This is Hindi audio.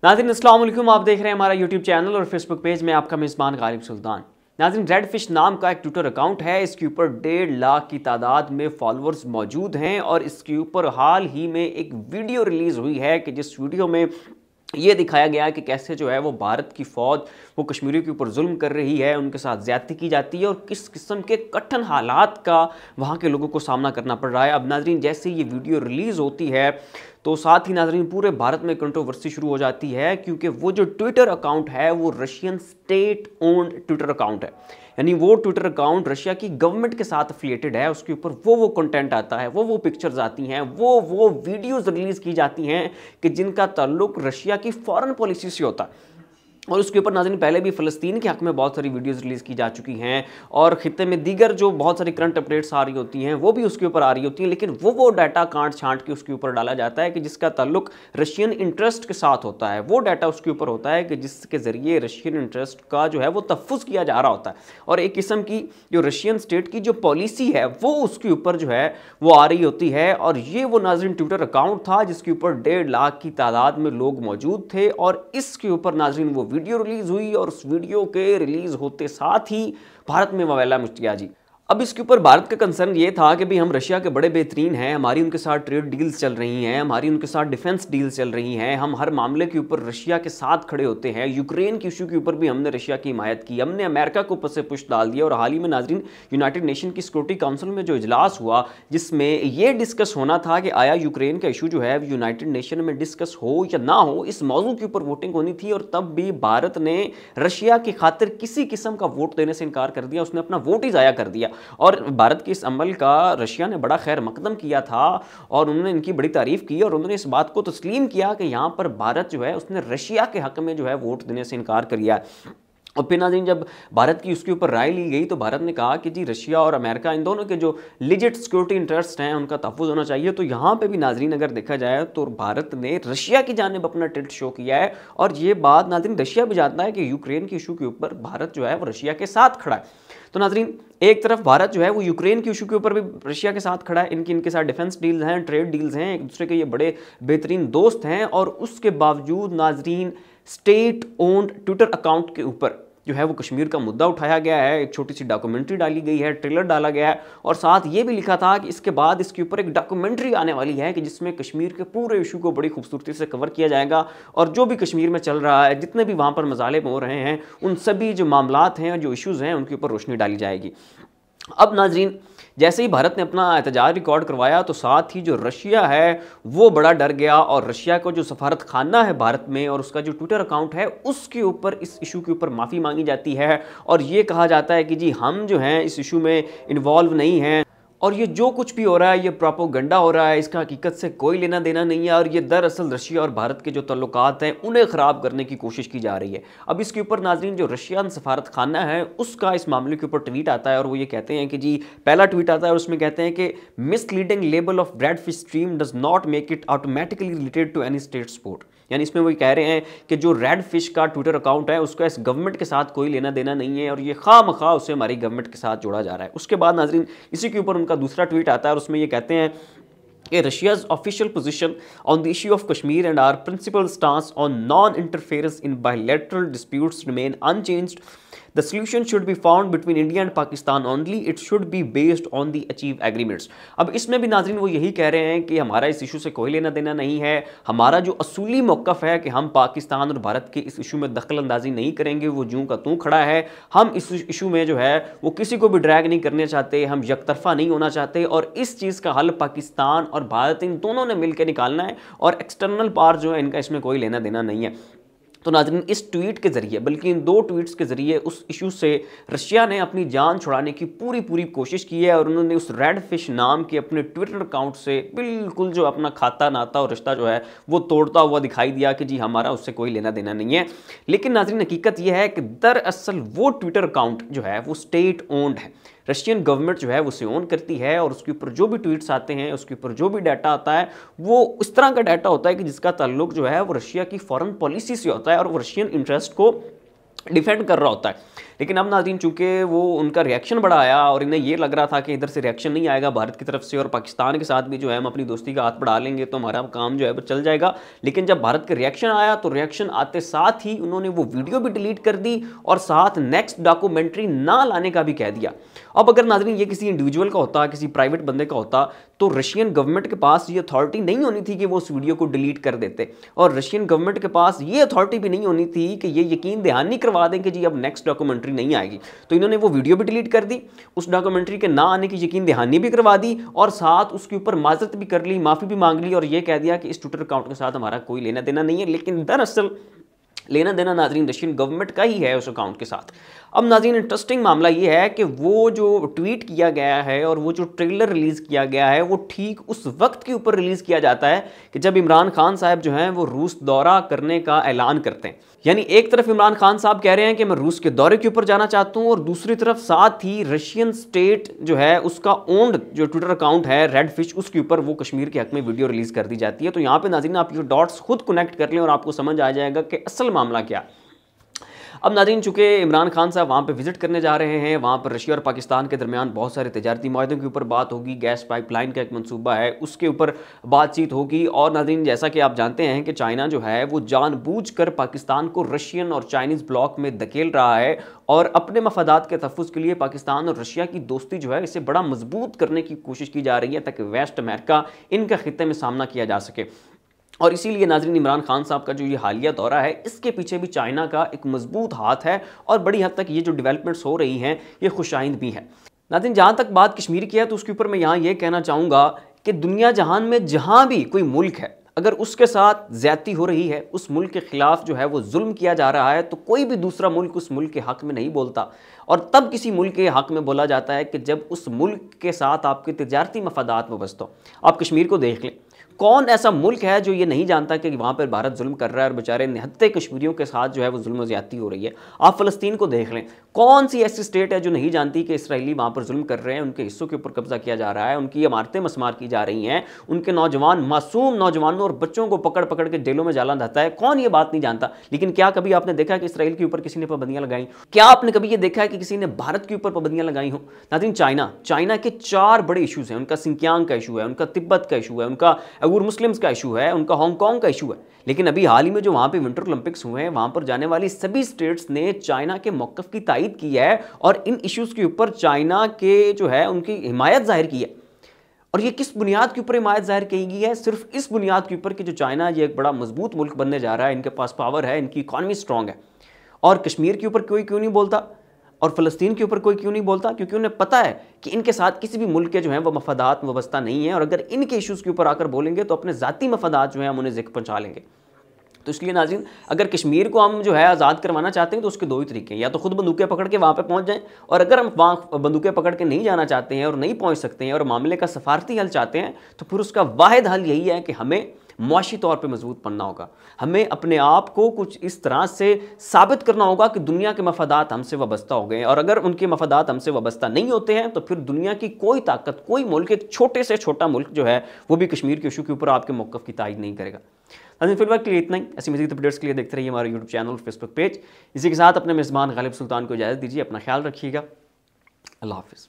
नाज़रीन अस्सलाम वालेकुम, आप देख रहे हैं हमारा यूट्यूब चैनल और फेसबुक पेज में आपका मेज़बान गालिब सुल्तान। नाज़रीन, रेड फिश नाम का एक ट्विटर अकाउंट है, इसके ऊपर 1.5 लाख की तादाद में फॉलोअर्स मौजूद हैं और इसके ऊपर हाल ही में एक वीडियो रिलीज़ हुई है कि जिस वीडियो में ये दिखाया गया कि कैसे जो है वो भारत की फ़ौज वो कश्मीरियों के ऊपर जुल्म कर रही है, उनके साथ ज़्यादती की जाती है और किस किस्म के कठिन हालात का वहाँ के लोगों को सामना करना पड़ रहा है। अब नाज़रीन, जैसे ये वीडियो रिलीज़ होती है तो साथ ही नाज़रीन पूरे भारत में कंट्रोवर्सी शुरू हो जाती है, क्योंकि वो जो ट्विटर अकाउंट है वो Russian state owned Twitter account है, यानी वो ट्विटर अकाउंट रशिया की गवर्नमेंट के साथ एफिलिएटेड है। उसके ऊपर वो कंटेंट आता है, वो पिक्चर्स आती हैं, वो वीडियोज़ रिलीज़ की जाती हैं कि जिनका ताल्लुक रशिया की फॉरेन पॉलिसी से होता है। और उसके ऊपर नाज़रीन पहले भी फ़लस्तीन के हक़ में बहुत सारी वीडियोज़ रिलीज़ की जा चुकी हैं और ख़ित्ते में दीगर जो बहुत सारी करंट अपडेट्स आ रही होती हैं वो भी उसके ऊपर आ रही होती हैं, लेकिन वो डाटा काट छांट के उसके ऊपर डाला जाता है कि जिसका ताल्लुक रशियन इंटरेस्ट के साथ होता है। वो डाटा उसके ऊपर होता है कि जिसके ज़रिए रशियन इंटरेस्ट का जो है वो तहफ़्फ़ुज़ किया जा रहा होता है और एक किस्म की जो रशियन स्टेट की जो पॉलिसी है वो उसके ऊपर जो है वो आ रही होती है। और ये वो नाज़रीन ट्विटर अकाउंट था जिसके ऊपर 1.5 लाख की तादाद में लोग मौजूद थे और इसके ऊपर नाज़रीन वो वीडियो रिलीज हुई और उस वीडियो के रिलीज होते साथ ही भारत में ववेला मच गया जी। अब इसके ऊपर भारत का कंसर्न ये था कि भाई हम रशिया के बड़े बेहतरीन हैं, हमारी उनके साथ ट्रेड डील्स चल रही हैं, हमारी उनके साथ डिफेंस डील्स चल रही हैं, हम हर मामले के ऊपर रशिया के साथ खड़े होते हैं। यूक्रेन की इशू के ऊपर भी हमने रशिया की हिमायत की, हमने अमेरिका को ऊपर से पुश डाल दिया। और हाल ही में नाजरीन यूनाइटेड नेशन की सिक्योरिटी काउंसिल में जो इजलास हुआ जिसमें ये डिस्कस होना था कि आया यूक्रेन का इशू जो है यूनाइटेड नेशन में डिस्कस हो या ना हो, इस मौजू के ऊपर वोटिंग होनी थी और तब भी भारत ने रशिया की खातिर किसी किस्म का वोट देने से इनकार कर दिया, उसने अपना वोट ही ज़ाया कर दिया। और भारत कि इस अमल का रशिया ने बड़ा खैर मकदम किया था और उन्होंने इनकी बड़ी तारीफ की और उन्होंने इस बात को तस्लीम किया कि यहाँ पर भारत जो है उसने रशिया के हक में जो है वोट देने से इनकार कर दिया। और फिर नाज़रीन जब भारत की उसके ऊपर राय ली गई तो भारत ने कहा कि जी रशिया और अमेरिका इन दोनों के जो लिजिट सिक्योरिटी इंटरेस्ट हैं उनका तहफ़्फ़ुज़ होना चाहिए। तो यहाँ पे भी नाज़रीन अगर देखा जाए तो भारत ने रशिया की जानिब अपना टिल्ट शो किया है और ये बात नाज़रीन रशिया भी जानता है कि यूक्रेन के इशू के ऊपर भारत जो है वो रशिया के साथ खड़ा है। तो नाज़रीन एक तरफ भारत जो है वो यूक्रेन के इशू के ऊपर भी रशिया के साथ खड़ा है, इनके साथ डिफेंस डील्स हैं, ट्रेड डील्स हैं, एक दूसरे के ये बड़े बेहतरीन दोस्त हैं और उसके बावजूद नाज़रीन स्टेट ओन्ड ट्विटर अकाउंट के ऊपर जो है वो कश्मीर का मुद्दा उठाया गया है, एक छोटी सी डॉक्यूमेंट्री डाली गई है, ट्रेलर डाला गया है और साथ ये भी लिखा था कि इसके बाद इसके ऊपर एक डॉक्यूमेंट्री आने वाली है कि जिसमें कश्मीर के पूरे इशू को बड़ी खूबसूरती से कवर किया जाएगा और जो भी कश्मीर में चल रहा है, जितने भी वहाँ पर मसाले हो रहे हैं, उन सभी जो मामलात हैं, जो इशूज़ हैं, उनके ऊपर रोशनी डाली जाएगी। अब नाज़रीन जैसे ही भारत ने अपना एहतजाज रिकॉर्ड करवाया तो साथ ही जो रशिया है वो बड़ा डर गया और रशिया को जो सफारत खाना है भारत में और उसका जो ट्विटर अकाउंट है उसके ऊपर इस इशू के ऊपर माफ़ी मांगी जाती है और ये कहा जाता है कि जी हम जो हैं इस इशू में इन्वॉल्व नहीं हैं और ये जो कुछ भी हो रहा है ये प्रोपोगंडा हो रहा है, इसका हकीकत से कोई लेना देना नहीं है और ये दरअसल रशिया और भारत के जो तल्लुकात हैं उन्हें ख़राब करने की कोशिश की जा रही है। अब इसके ऊपर नाज़रीन जो रशियन सफारत खाना है उसका इस मामले के ऊपर ट्वीट आता है और वो ये कहते हैं कि जी पहला ट्वीट आता है और उसमें कहते हैं कि misleading label of Red Fish Stream does not make it automatically related to any state support. यानी इसमें वो कह रहे हैं कि जो रेड फिश का ट्विटर अकाउंट है उसका इस गवर्नमेंट के साथ कोई लेना देना नहीं है और ये खामखा उसे हमारी गवर्नमेंट के साथ जोड़ा जा रहा है। उसके बाद नाज़रीन इसी के ऊपर उनका दूसरा ट्वीट आता है और उसमें ये कहते हैं कि Russia's official position on the issue of Kashmir and our principal stance on non-interference in bilateral disputes remain unchanged. The solution should be found between India and Pakistan only. It should be based on the achieved agreements. अब इसमें भी नाज़रीन वो यही कह रहे हैं कि हमारा इस इशू से कोई लेना देना नहीं है, हमारा जो असूली मौक़िफ़ है कि हम पाकिस्तान और भारत के इस इशू में दखल अंदाजी नहीं करेंगे, वो जूं का तूं खड़ा है। हम इस इशू में जो है वो किसी को भी ड्रैग नहीं करना चाहते, हम यकतरफा नहीं होना चाहते और इस चीज़ का हल पाकिस्तान और भारत इन दोनों ने मिलकर निकालना है और एक्सटर्नल पावर जो है इनका इसमें कोई लेना देना नहीं है। तो नाज़रीन इस ट्वीट के ज़रिए बल्कि इन दो ट्वीट्स के ज़रिए उस इशू से रशिया ने अपनी जान छुड़ाने की पूरी कोशिश की है और उन्होंने उस रेड फिश नाम के अपने ट्विटर अकाउंट से बिल्कुल जो अपना खाता नाता और रिश्ता जो है वो तोड़ता हुआ दिखाई दिया कि जी हमारा उससे कोई लेना देना नहीं है। लेकिन नाज़रीन हकीकत यह है कि दरअसल वो ट्विटर अकाउंट जो है वो स्टेट ओन्ड है, रशियन गवर्नमेंट जो है वो उसे ओन करती है और उसके ऊपर जो भी ट्वीट्स आते हैं, उसके ऊपर जो भी डाटा आता है वो उस तरह का डाटा होता है कि जिसका ताल्लुक जो है वो रशिया की फॉरेन पॉलिसी से होता है और वो रशियन इंटरेस्ट को डिफेंड कर रहा होता है। लेकिन अब नाज़रीन चूंकि वो उनका रिएक्शन बड़ा आया और इन्हें ये लग रहा था कि इधर से रिएक्शन नहीं आएगा भारत की तरफ से और पाकिस्तान के साथ भी जो है हम अपनी दोस्ती का हाथ बढ़ा लेंगे तो हमारा काम जो है वो चल जाएगा। लेकिन जब भारत का रिएक्शन आया तो रिएक्शन आते साथ ही उन्होंने वो वीडियो भी डिलीट कर दी और साथ नेक्स्ट डॉक्यूमेंट्री ना लाने का भी कह दिया। अब अगर नाज़रीन ये किसी इंडिविजुअल का होता, किसी प्राइवेट बंदे का होता, तो रशियन गवर्नमेंट के पास ये अथॉरिटी नहीं होनी थी कि वो उस वीडियो को डिलीट कर देते, और रशियन गवर्नमेंट के पास ये अथॉरिटी भी नहीं होनी थी कि ये यकीन दहानी करवा दें कि जी अब नेक्स्ट डॉक्यूमेंट्री नहीं आएगी। तो इन्होंने वो वीडियो भी डिलीट कर दी, उस डॉक्यूमेंट्री के ना आने की यकीन दहानी भी करवा दी और साथ उसके ऊपर माजरत भी कर ली, माफ़ी भी मांग ली और ये कह दिया कि इस ट्विटर अकाउंट के साथ हमारा कोई लेना देना नहीं है। लेकिन दरअसल लेना देना नाज़रीन रशियन गवर्नमेंट का ही है उस अकाउंट के साथ। अब नाज़रीन इंटरेस्टिंग मामला ये है कि वो जो ट्वीट किया गया है और वो जो ट्रेलर रिलीज़ किया गया है वो ठीक उस वक्त के ऊपर रिलीज़ किया जाता है कि जब इमरान खान साहब जो हैं वो रूस दौरा करने का ऐलान करते हैं। यानी एक तरफ इमरान खान साहब कह रहे हैं कि मैं रूस के दौरे के ऊपर जाना चाहता हूं और दूसरी तरफ साथ ही रशियन स्टेट जो है उसका ओन्ड जो ट्विटर अकाउंट है रेड फिश, उसके ऊपर वो कश्मीर के हक में वीडियो रिलीज़ कर दी जाती है। तो यहाँ पे नाज़रीन आप ये डॉट्स खुद कनेक्ट कर लें और आपको समझ आ जाएगा कि असल मामला क्या। अब नाज़रीन चूँकि इमरान खान साहब वहाँ पे विजिट करने जा रहे हैं, वहाँ पर रशिया और पाकिस्तान के दरमियान बहुत सारे तजारती माहदों के ऊपर बात होगी, गैस पाइपलाइन का एक मंसूबा है उसके ऊपर बातचीत होगी। और नाज़रीन जैसा कि आप जानते हैं कि चाइना जो है वो जानबूझकर पाकिस्तान को रशियन और चाइनीज़ ब्लॉक में धकेल रहा है और अपने मफादात के तहफ़्फ़ुज़ के लिए पाकिस्तान और रशिया की दोस्ती जो है इसे बड़ा मजबूत करने की कोशिश की जा रही है ताकि वेस्ट अमेरिका इनका खित्ते में सामना किया जा सके। और इसीलिए नाज़रीन इमरान खान साहब का जो ये हालिया दौरा है इसके पीछे भी चाइना का एक मजबूत हाथ है और बड़ी हद तक ये जो डेवलपमेंट्स हो रही हैं ये खुशाइंद भी है। नाज़रीन जहाँ तक बात कश्मीर की है तो उसके ऊपर मैं यहाँ ये कहना चाहूँगा कि दुनिया जहान में जहाँ भी कोई मुल्क है अगर उसके साथ ज़्यादती हो रही है, उस मुल्क के ख़िलाफ़ जो है वो जुल्म किया जा रहा है, तो कोई भी दूसरा मुल्क उस मुल्क के हक़ में नहीं बोलता। और तब किसी मुल्क के हक़ में बोला जाता है कि जब उस मुल्क के साथ आपके तिजारती मफादात वाबस्ता हो। आप कश्मीर को देख लें, कौन ऐसा मुल्क है जो ये नहीं जानता कि वहाँ पर भारत जुल्म कर रहा है और बेचारे निहत्ते कश्मीरियों के साथ जो है वो जुल्म ज़्यादती हो रही है। आप फ़लस्तीन को देख लें, कौन सी ऐसी स्टेट है जो नहीं जानती कि इसराइली वहाँ पर जुल्म कर रहे हैं, उनके हिस्सों के ऊपर कब्जा किया जा रहा है, उनकी इमारतें मस्मार की जा रही हैं, उनके नौजवान मासूम नौजवानों और बच्चों को पकड़ पकड़ के जेलों में जाला जाता है। कौन ये बात नहीं जानता? लेकिन क्या कभी आपने देखा है कि इसराइल के ऊपर किसी ने पाबंदियाँ लगाई? क्या आपने कभी ये देखा है कि किसी ने भारत के ऊपर पाबंदियाँ लगाई हों? नाज़रीन चाइना के 4 बड़े इशूज़ हैं। उनका सिंकियांग का इशू है, उनका तिब्बत का इशू है, उनका उइगुर मुस्लिम्स का इशू है, उनका हांगकांग का इशू है। लेकिन अभी हाल ही में जो वहाँ पे विंटर ओलंपिक्स हुए हैं वहाँ पर जाने वाली सभी स्टेट्स ने चाइना के मौक़िफ़ की तायद की है और इन इश्यूज़ के ऊपर चाइना के जो है उनकी हिमायत ज़ाहिर की है। और ये किस बुनियाद के ऊपर हिमायत ज़ाहिर की गई है? सिर्फ इस बुनियाद के ऊपर कि जो चाइना ये एक बड़ा मजबूत मुल्क बनने जा रहा है, इनके पास पावर है, इनकी इकॉनमी स्ट्रॉन्ग है। और कश्मीर के ऊपर कोई क्यों नहीं बोलता और फ़लस्तीन के ऊपर कोई क्यों नहीं बोलता? क्योंकि उन्हें पता है कि इनके साथ किसी भी मुल्क के जो हैं वो मफादात वाबस्ता नहीं है और अगर इनके इशूज़ के ऊपर आकर बोलेंगे तो अपने ज़ाती मफादात जो हैं हम उन्हें ज़िक्र पहुँचा लेंगे। तो इसलिए नाज़रीन अगर कश्मीर को हम जो है आज़ाद करवाना चाहते हैं तो उसके 2 ही तरीके हैं, या तो खुद बंदूकें पकड़ के वहाँ पे पहुँच जाएं, और अगर हम वहाँ बंदूकें पकड़ के नहीं जाना चाहते हैं और नहीं पहुँच सकते हैं और मामले का सफारती हल चाहते हैं तो फिर उसका वाहिद हल यही है कि हमें मुआशी तौर पे मजबूत बनना होगा। हमें अपने आप को कुछ इस तरह से साबित करना होगा कि दुनिया के मफादात हमसे वाबस्ता हो गए हैं, और अगर उनके मफादात हमसे वाबस्ता नहीं होते हैं तो फिर दुनिया की कोई ताकत, कोई मुल्क, एक छोटे से छोटा मुल्क जो है वो भी कश्मीर के इशू के ऊपर आपके मौक़िफ़ की तायद नहीं करेगा। फिर वक्त के लिए इतना ही। ऐसी मज़ीद अपडेट्स के लिए देखते रहिए हमारा यूट्यूब चैनल, फेसबुक पेज। इसी के साथ अपने मेज़बान गालिब सुल्तान को इजाज़त दीजिए। अपना ख्याल रखिएगा। अल्लाह हाफ़िज़।